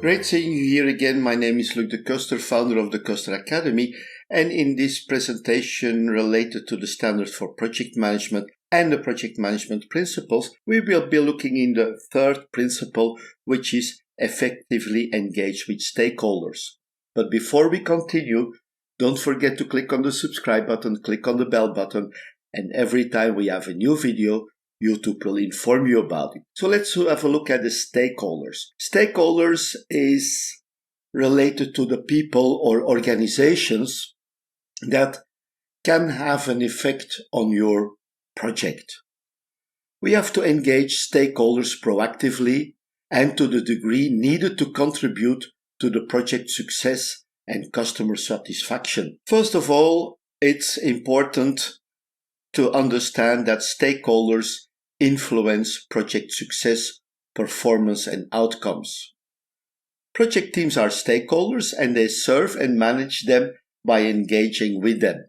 Great seeing you here again. My name is Luc de Koster, founder of the Koster Academy, and in this presentation related to the standards for project management and the project management principles, we will be looking in the third principle, which is effectively engage with stakeholders. But before we continue, don't forget to click on the subscribe button, click on the bell button, and every time we have a new video, YouTube will inform you about it. So let's have a look at the stakeholders. Stakeholders is related to the people or organizations that can have an effect on your project. We have to engage stakeholders proactively and to the degree needed to contribute to the project success and customer satisfaction. First of all, it's important to understand that stakeholders influence project success, performance, and outcomes. Project teams are stakeholders and they serve and manage them by engaging with them.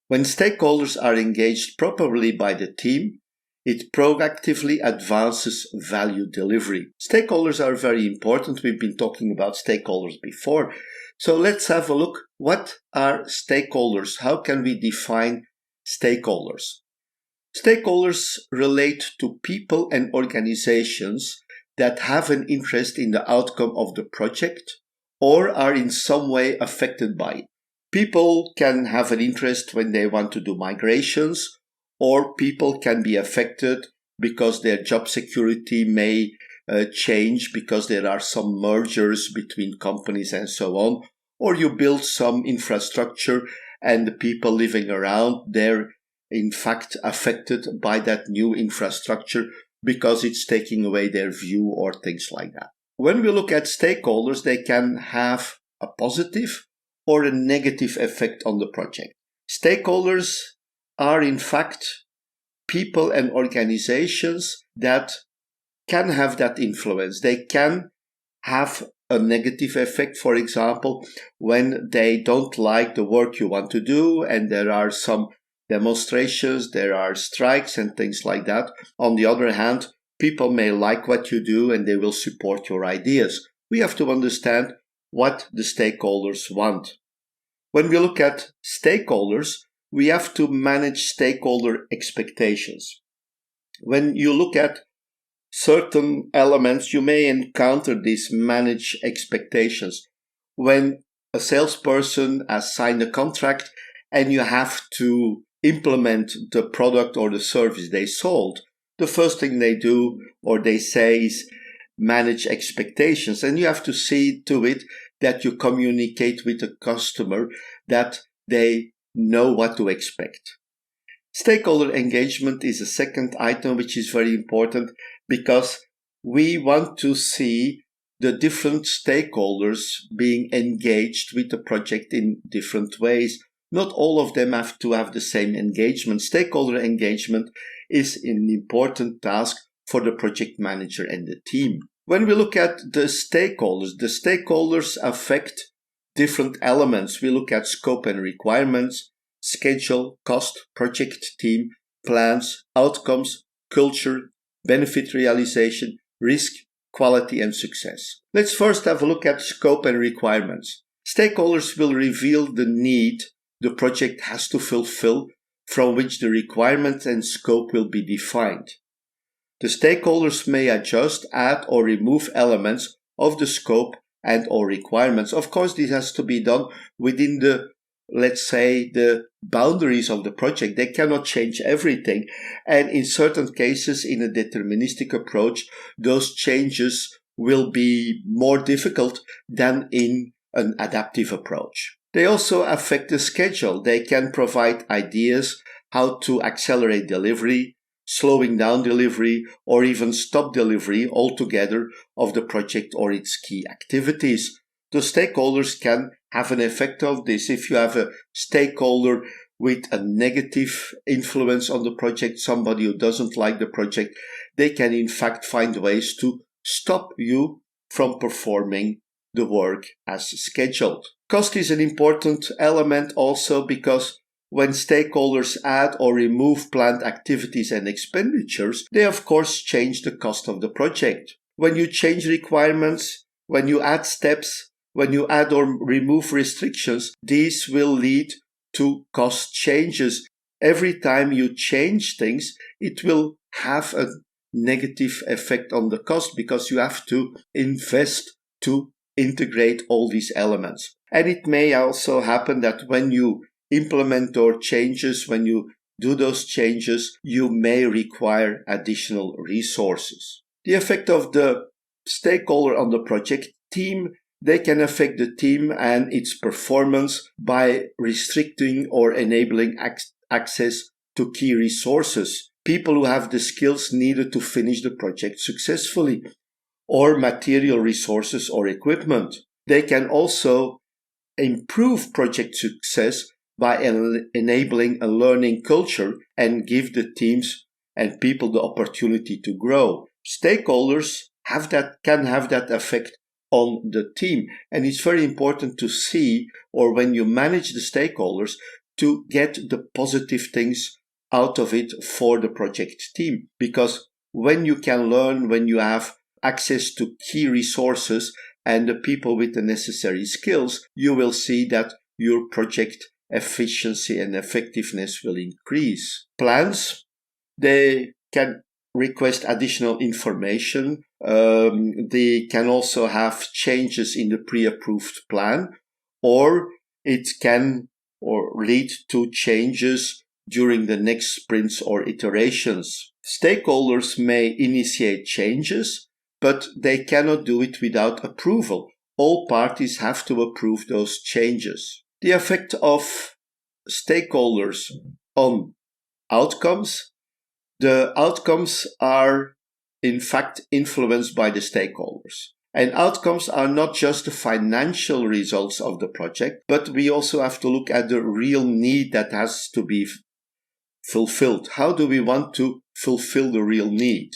When stakeholders are engaged properly by the team, it proactively advances value delivery. Stakeholders are very important. We've been talking about stakeholders before. So let's have a look. What are stakeholders? How can we define stakeholders? Stakeholders relate to people and organizations that have an interest in the outcome of the project or are in some way affected by it. People can have an interest when they want to do migrations, or people can be affected because their job security may change because there are some mergers between companies and so on, or you build some infrastructure and the people living around, they're in fact affected by that new infrastructure because it's taking away their view or things like that. When we look at stakeholders, they can have a positive or a negative effect on the project. Stakeholders are in fact people and organizations that can have that influence. They can have a negative effect, for example, when they don't like the work you want to do and there are some demonstrations, there are strikes and things like that. On the other hand, people may like what you do and they will support your ideas. We have to understand what the stakeholders want. When we look at stakeholders, we have to manage stakeholder expectations. When you look at certain elements, you may encounter these manage expectations. When a salesperson has signed a contract and you have to implement the product or the service they sold, the first thing they do or they say is manage expectations. And you have to see to it that you communicate with the customer that they know what to expect. Stakeholder engagement is a second item which is very important because we want to see the different stakeholders being engaged with the project in different ways. Not all of them have to have the same engagement. Stakeholder engagement is an important task for the project manager and the team. When we look at the stakeholders affect different elements. We look at scope and requirements, schedule, cost, project team, plans, outcomes, culture, benefit realization, risk, quality, and success. Let's first have a look at scope and requirements. Stakeholders will reveal the need the project has to fulfill, from which the requirements and scope will be defined. The stakeholders may adjust, add, or remove elements of the scope and or requirements. Of course, this has to be done within the, let's say, the boundaries of the project. They cannot change everything. And in certain cases, in a deterministic approach, those changes will be more difficult than in an adaptive approach. They also affect the schedule. They can provide ideas how to accelerate delivery, slowing down delivery, or even stop delivery altogether of the project or its key activities. The stakeholders can have an effect of this. If you have a stakeholder with a negative influence on the project, somebody who doesn't like the project, they can in fact find ways to stop you from performing the work as scheduled. Cost is an important element also because when stakeholders add or remove planned activities and expenditures, they of course change the cost of the project. When you change requirements, when you add steps, when you add or remove restrictions, these will lead to cost changes. Every time you change things, it will have a negative effect on the cost because you have to invest to integrate all these elements. And it may also happen that when you implement those changes, when you do those changes, you may require additional resources. The effect of the stakeholder on the project team, they can affect the team and its performance by restricting or enabling access to key resources, people who have the skills needed to finish the project successfully, or material resources or equipment. They can also improve project success by enabling a learning culture and give the teams and people the opportunity to grow. Stakeholders can have that effect on the team, and it's very important to see, or when you manage the stakeholders, to get the positive things out of it for the project team. Because when you can learn, when you have access to key resources and the people with the necessary skills, you will see that your project efficiency and effectiveness will increase. Plans, they can request additional information. They can also have changes in the pre-approved plan, or it can lead to changes during the next sprints or iterations. Stakeholders may initiate changes, but they cannot do it without approval. All parties have to approve those changes. The effect of stakeholders on outcomes. The outcomes are in fact influenced by the stakeholders. And outcomes are not just the financial results of the project, but we also have to look at the real need that has to be fulfilled. How do we want to fulfill the real need?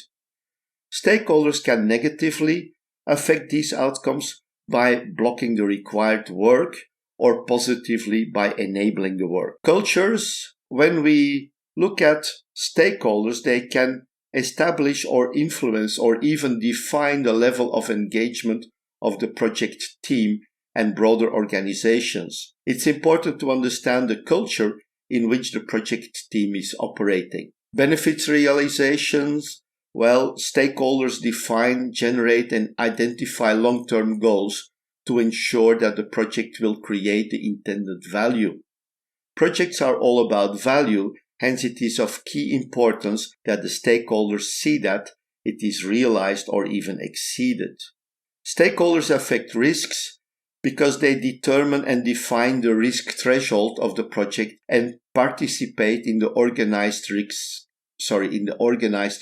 Stakeholders can negatively affect these outcomes by blocking the required work, or positively by enabling the work. Cultures, when we look at stakeholders, they can establish or influence or even define the level of engagement of the project team and broader organizations. It's important to understand the culture in which the project team is operating. Benefits realizations, well, stakeholders define, generate, and identify long-term goals to ensure that the project will create the intended value. Projects are all about value, hence it is of key importance that the stakeholders see that it is realized or even exceeded. Stakeholders affect risks because they determine and define the risk threshold of the project and participate in the organized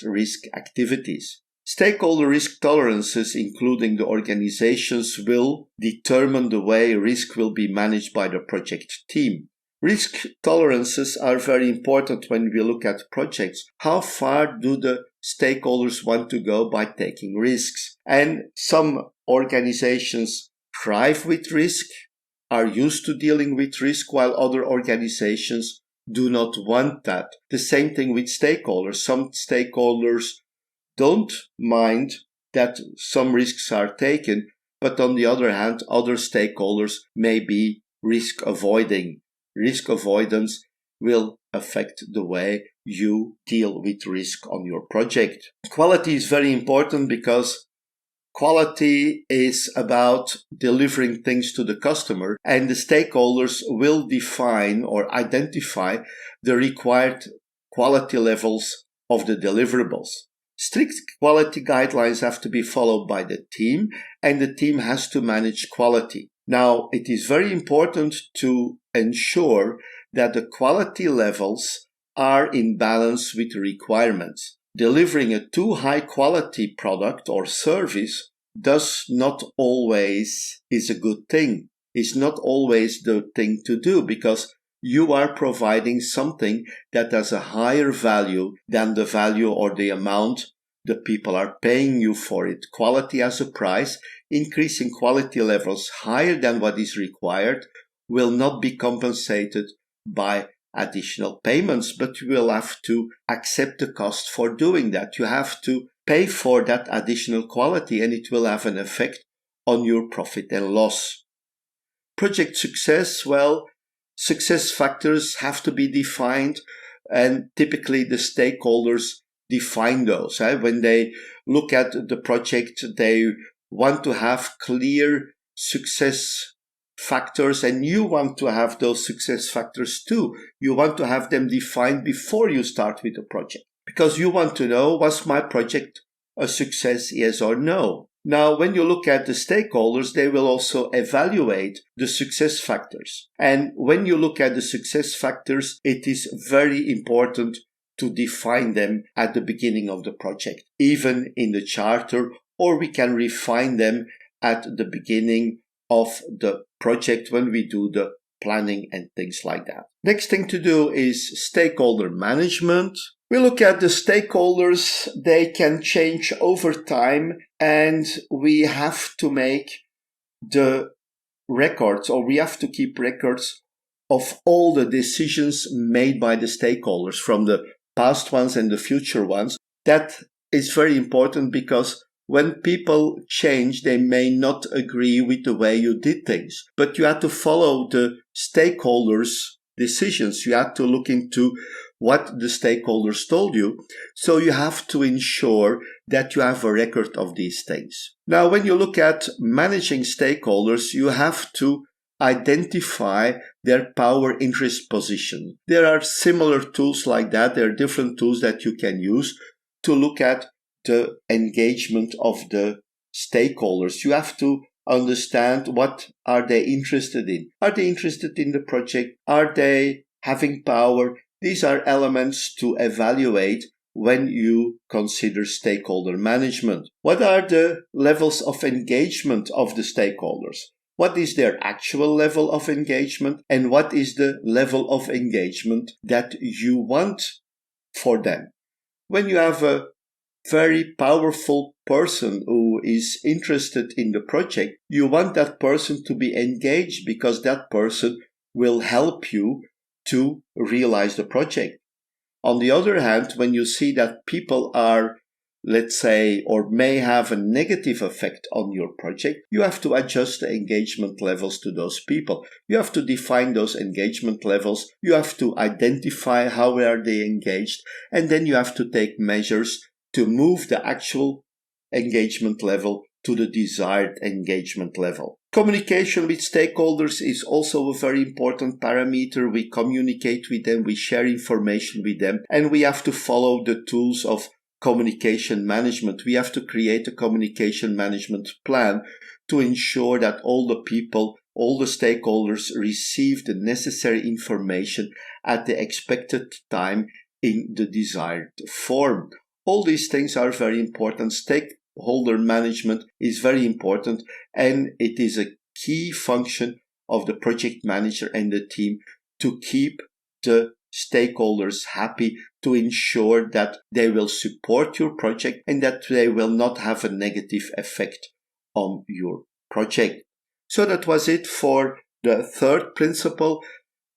risk activities. Stakeholder risk tolerances, including the organizations, will determine the way risk will be managed by the project team. Risk tolerances are very important when we look at projects. How far do the stakeholders want to go by taking risks? And some organizations thrive with risk, are used to dealing with risk, while other organizations do not want that. The same thing with stakeholders. Some stakeholders don't mind that some risks are taken, but on the other hand, other stakeholders may be risk avoiding. Risk avoidance will affect the way you deal with risk on your project. Quality is very important because quality is about delivering things to the customer, and the stakeholders will define or identify the required quality levels of the deliverables. Strict quality guidelines have to be followed by the team, and the team has to manage quality. Now, it is very important to ensure that the quality levels are in balance with the requirements. Delivering a too high quality product or service does not always is a good thing. It's not always the thing to do, because you are providing something that has a higher value than the value or the amount the people are paying you for it. Quality has a price. Increasing quality levels higher than what is required will not be compensated by additional payments, but you will have to accept the cost for doing that. You have to pay for that additional quality, and it will have an effect on your profit and loss. Project success, well, success factors have to be defined, and typically the stakeholders define those. When they look at the project, they want to have clear success factors, and you want to have those success factors too. You want to have them defined before you start with the project, because you want to know, was my project a success, yes or no? Now, when you look at the stakeholders, they will also evaluate the success factors. And when you look at the success factors, it is very important to define them at the beginning of the project, even in the charter, or we can refine them at the beginning of the project when we do the planning and things like that. Next thing to do is stakeholder management. We look at the stakeholders. They can change over time, and we have to make the records, or we have to keep records of all the decisions made by the stakeholders, from the past ones and the future ones. That is very important, because when people change, they may not agree with the way you did things, but you have to follow the stakeholders' decisions. You have to look into what the stakeholders told you. So you have to ensure that you have a record of these things. Now, when you look at managing stakeholders, you have to identify their power interest position. There are similar tools like that. There are different tools that you can use to look at the engagement of the stakeholders. You have to understand, what are they interested in? Are they interested in the project? Are they having power? These are elements to evaluate when you consider stakeholder management. What are the levels of engagement of the stakeholders? What is their actual level of engagement, and what is the level of engagement that you want for them? When you have a very powerful person who is interested in the project, you want that person to be engaged, because that person will help you to realize the project. On the other hand, when you see that people are, let's say, or may have a negative effect on your project, you have to adjust the engagement levels to those people. You have to define those engagement levels. You have to identify how are they engaged, and then you have to take measures to move the actual engagement level to the desired engagement level. Communication with stakeholders is also a very important parameter. We communicate with them, we share information with them, and we have to follow the tools of communication management. We have to create a communication management plan to ensure that all the people, all the stakeholders receive the necessary information at the expected time in the desired form. All these things are very important. Stakeholder management is very important, and it is a key function of the project manager and the team to keep the stakeholders happy, to ensure that they will support your project and that they will not have a negative effect on your project. So that was it for the third principle.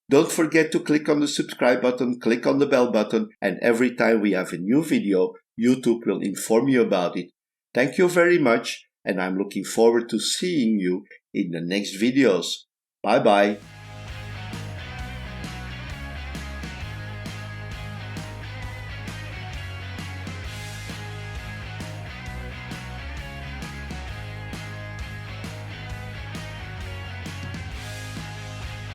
Don't forget to click on the subscribe button, click on the bell button, and every time we have a new video, YouTube will inform you about it. Thank you very much, and I'm looking forward to seeing you in the next videos. Bye bye.